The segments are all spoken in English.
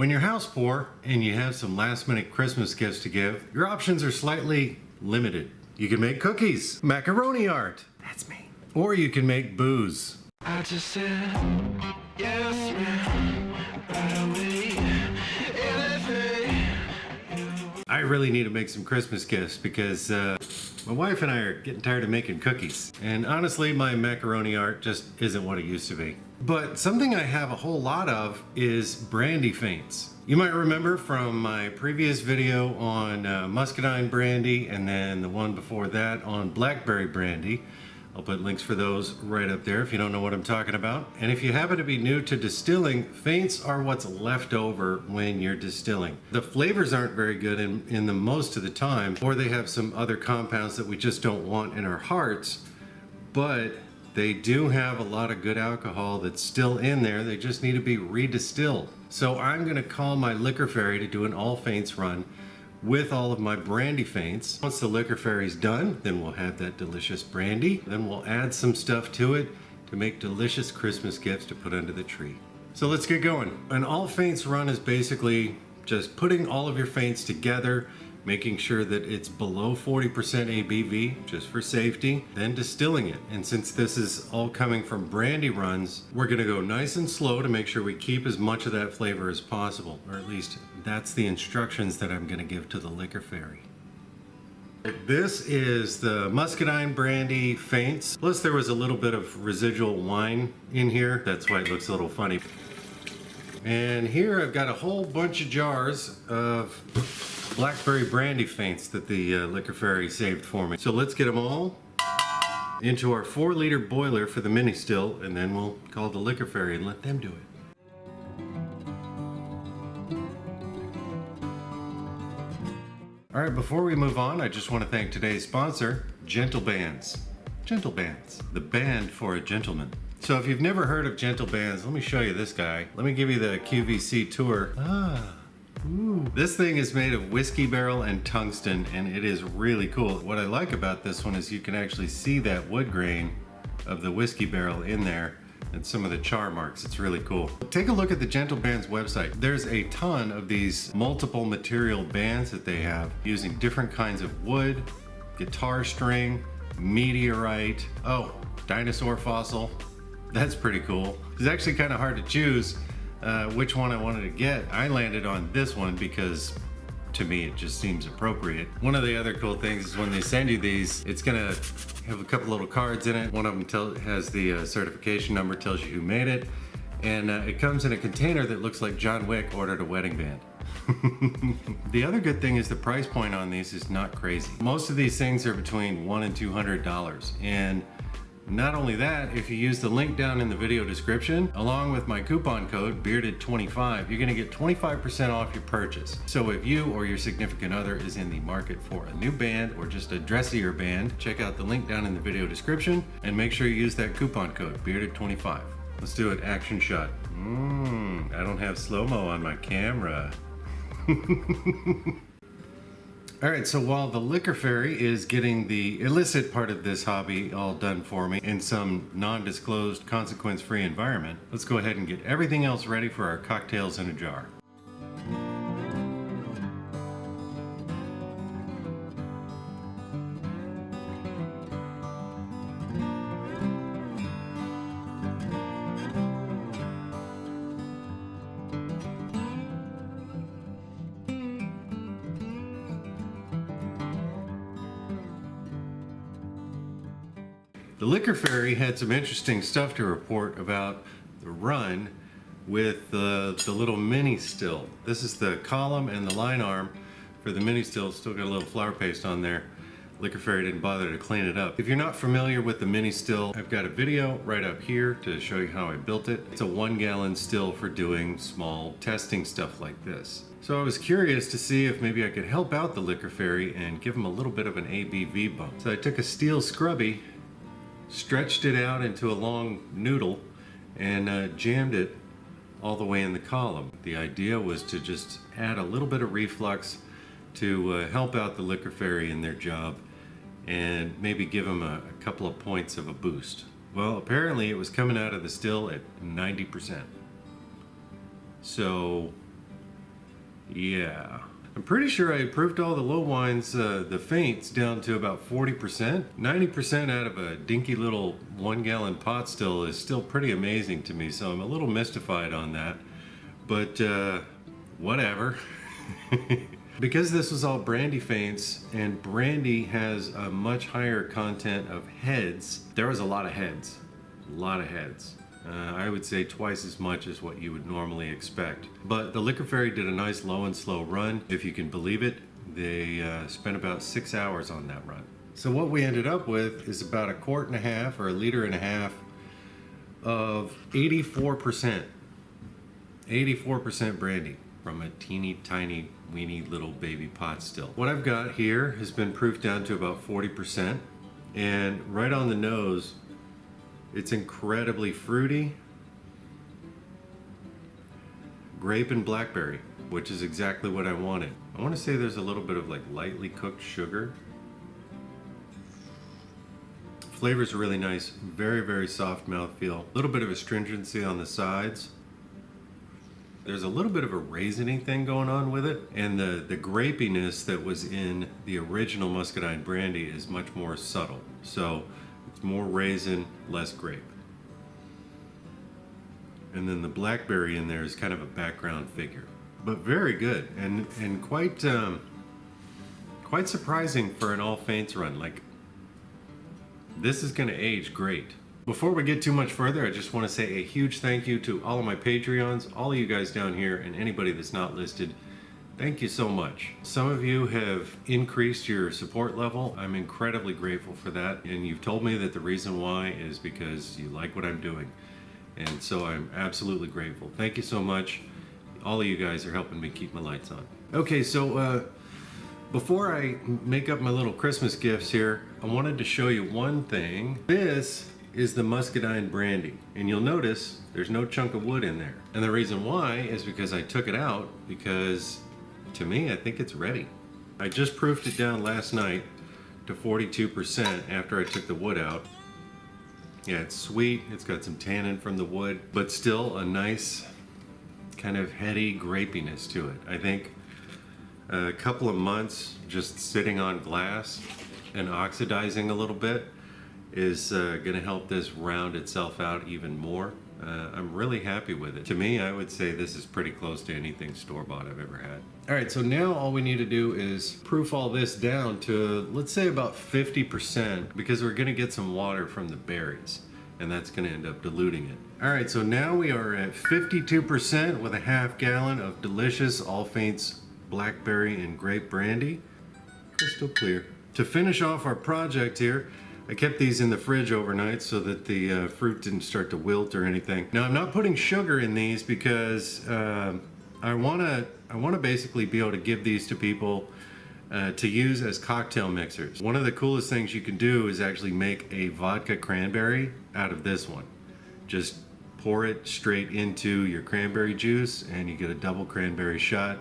When you're house poor and you have some last minute Christmas gifts to give, your options are slightly limited. You can make cookies, macaroni art, that's me. Or you can make booze. I just said, yes, man, right away, anything. I really need to make some Christmas gifts because my wife and I are getting tired of making cookies. And honestly, my macaroni art just isn't what it used to be. But something I have a whole lot of is brandy feints. You might remember from my previous video on muscadine brandy and then the one before that on blackberry brandy. I'll put links for those right up there if you don't know what I'm talking about. And if you happen to be new to distilling, feints are what's left over when you're distilling. The flavors aren't very good in them most of the time, or they have some other compounds that we just don't want in our hearts, but they do have a lot of good alcohol that's still in there. They just need to be redistilled. So I'm gonna call my liquor fairy to do an all feints run with all of my brandy feints. Once the liquor fairy's done, then we'll have that delicious brandy. Then we'll add some stuff to it to make delicious Christmas gifts to put under the tree. So let's get going. An all feints run is basically just putting all of your feints together, making sure that it's below 40% ABV, just for safety, then distilling it. And since this is all coming from brandy runs, we're gonna go nice and slow to make sure we keep as much of that flavor as possible, or at least that's the instructions that I'm gonna give to the liquor fairy. This is the muscadine brandy feints. Plus there was a little bit of residual wine in here. That's why it looks a little funny. And here I've got a whole bunch of jars of blackberry brandy feints that the liquor fairy saved for me. So let's get them all into our 4-liter boiler for the mini still, and then we'll call the liquor fairy and let them do it. All right, before we move on, I just want to thank today's sponsor, Gentlebands. Gentlebands, the band for a gentleman. So if you've never heard of Gentlebands, let me show you this guy. Let me give you the QVC tour. Ooh. This thing is made of whiskey barrel and tungsten, and it is really cool. What I like about this one is you can actually see that wood grain of the whiskey barrel in there and some of the char marks. It's really cool. Take a look at the Gentlebands website. There's a ton of these multiple material bands that they have using different kinds of wood, guitar string, meteorite, oh, dinosaur fossil. That's pretty cool. It's actually kind of hard to choose which one I wanted to get. I landed on this one because to me it just seems appropriate. One of the other cool things is when they send you these, it's gonna have a couple little cards in it. One of them has the certification number, tells you who made it, and it comes in a container that looks like John Wick ordered a wedding band. The other good thing is the price point on these is not crazy. Most of these things are between $100 and $200, and not only that, if you use the link down in the video description, along with my coupon code, bearded25, you're gonna get 25% off your purchase. So if you or your significant other is in the market for a new band or just a dressier band, check out the link down in the video description and make sure you use that coupon code, bearded25. Let's do an action shot. I don't have slow-mo on my camera. All right, so while the liquor fairy is getting the illicit part of this hobby all done for me in some non-disclosed, consequence-free environment, let's go ahead and get everything else ready for our cocktails in a jar. The liquor fairy had some interesting stuff to report about the run with the little mini still. This is the column and the line arm for the mini still. Still got a little flour paste on there. Liquor fairy didn't bother to clean it up. If you're not familiar with the mini still, I've got a video right up here to show you how I built it. It's a 1-gallon still for doing small testing stuff like this. So I was curious to see if maybe I could help out the liquor fairy and give them a little bit of an ABV bump. So I took a steel scrubby, stretched it out into a long noodle, and jammed it all the way in the column. The idea was to just add a little bit of reflux to help out the liquor fairy in their job and maybe give them a couple of points of a boost. Well, apparently it was coming out of the still at 90%. So Yeah. I'm pretty sure I improved all the low wines, the feints, down to about 40%. 90% out of a dinky little 1-gallon pot still is still pretty amazing to me, so I'm a little mystified on that. But, whatever. Because this was all brandy feints, and brandy has a much higher content of heads, there was a lot of heads. A lot of heads. I would say twice as much as what you would normally expect. But the Liquor Fairy did a nice low and slow run, if you can believe it. They spent about 6 hours on that run. So what we ended up with is about 1.5 quarts or 1.5 liters of 84%. 84% brandy from a teeny tiny weeny little baby pot still. What I've got here has been proofed down to about 40%, and right on the nose it's incredibly fruity, grape and blackberry, which is exactly what I wanted. I want to say there's a little bit of like lightly cooked sugar. Flavor's really nice, very, very soft mouthfeel. A little bit of astringency on the sides. There's a little bit of a raisiny thing going on with it, and the grapiness that was in the original muscadine brandy is much more subtle. So it's more raisin, less grape. And then the blackberry in there is kind of a background figure. But very good, and quite surprising for an all feints run. Like, this is gonna age great. Before we get too much further, I just want to say a huge thank you to all of my Patreons, all of you guys down here, and anybody that's not listed. Thank you so much. Some of you have increased your support level. I'm incredibly grateful for that, and you've told me that the reason why is because you like what I'm doing. And so I'm absolutely grateful. Thank you so much. All of you guys are helping me keep my lights on. Okay, so before I make up my little Christmas gifts here, I wanted to show you one thing. This is the muscadine brandy, and you'll notice there's no chunk of wood in there. And the reason why is because I took it out, because to me, I think it's ready. I just proofed it down last night to 42% after I took the wood out. Yeah, it's sweet, it's got some tannin from the wood, but still a nice kind of heady grapiness to it. I think a couple of months just sitting on glass and oxidizing a little bit is going to help this round itself out even more. I'm really happy with it. To me, I would say this is pretty close to anything store-bought I've ever had. All right, so now all we need to do is proof all this down to, let's say, about 50%, because we're going to get some water from the berries, and that's going to end up diluting it. All right, so now we are at 52% with 1/2 gallon of delicious all feints blackberry and grape brandy. Crystal clear. To finish off our project here, I kept these in the fridge overnight so that the fruit didn't start to wilt or anything. Now, I'm not putting sugar in these because I want to basically be able to give these to people to use as cocktail mixers. One of the coolest things you can do is actually make a vodka cranberry out of this one. Just pour it straight into your cranberry juice and you get a double cranberry shot.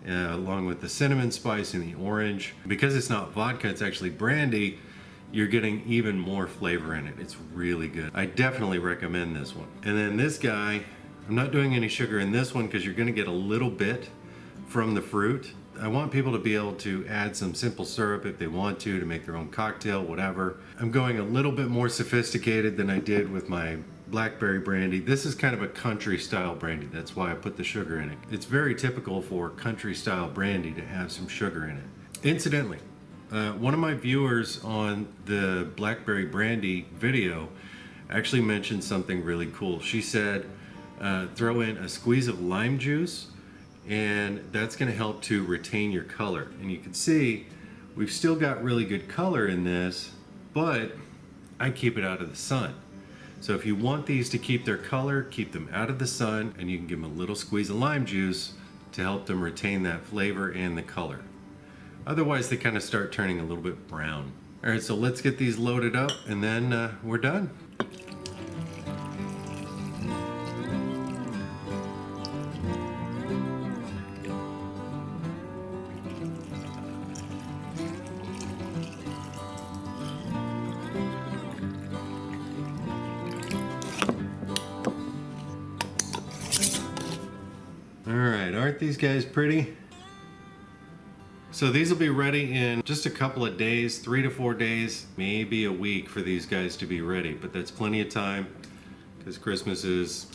Along with the cinnamon spice and the orange. Because it's not vodka, it's actually brandy, you're getting even more flavor in it. It's really good. I definitely recommend this one. And then this guy, I'm not doing any sugar in this one because you're gonna get a little bit from the fruit. I want people to be able to add some simple syrup if they want to make their own cocktail, whatever. I'm going a little bit more sophisticated than I did with my blackberry brandy. This is kind of a country style brandy. That's why I put the sugar in it. It's very typical for country style brandy to have some sugar in it. Incidentally, one of my viewers on the blackberry brandy video actually mentioned something really cool. She said throw in a squeeze of lime juice, and that's going to help to retain your color. And you can see we've still got really good color in this, but I keep it out of the sun. So if you want these to keep their color, keep them out of the sun, and you can give them a little squeeze of lime juice to help them retain that flavor and the color. Otherwise, they kind of start turning a little bit brown. All right, so let's get these loaded up, and then we're done. All right, our Aren't these guys pretty? So these will be ready in just a couple of days, 3 to 4 days, maybe a week for these guys to be ready, but that's plenty of time because Christmas is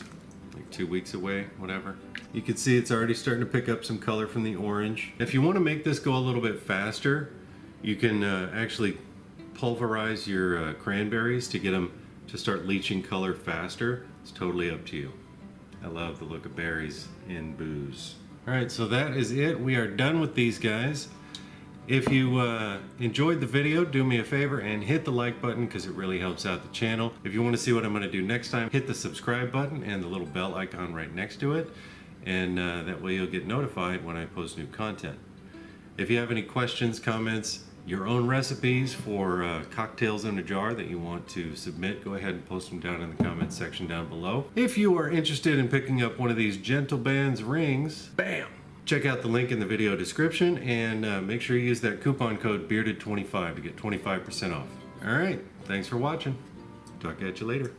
like 2 weeks away, whatever. You can see it's already starting to pick up some color from the orange. If you want to make this go a little bit faster, you can actually pulverize your cranberries to get them to start leaching color faster. It's totally up to you. I love the look of berries in booze. All right, so that is it. We are done with these guys. If you enjoyed the video, do me a favor and hit the like button because it really helps out the channel. If you want to see what I'm going to do next time, hit the subscribe button and the little bell icon right next to it. And that way you'll get notified when I post new content. If you have any questions, comments, your own recipes for cocktails in a jar that you want to submit, go ahead and post them down in the comments section down below. If you are interested in picking up one of these Gentlebands rings, bam! Check out the link in the video description and make sure you use that coupon code BEARDED25 to get 25% off. All right, thanks for watching. Talk at you later.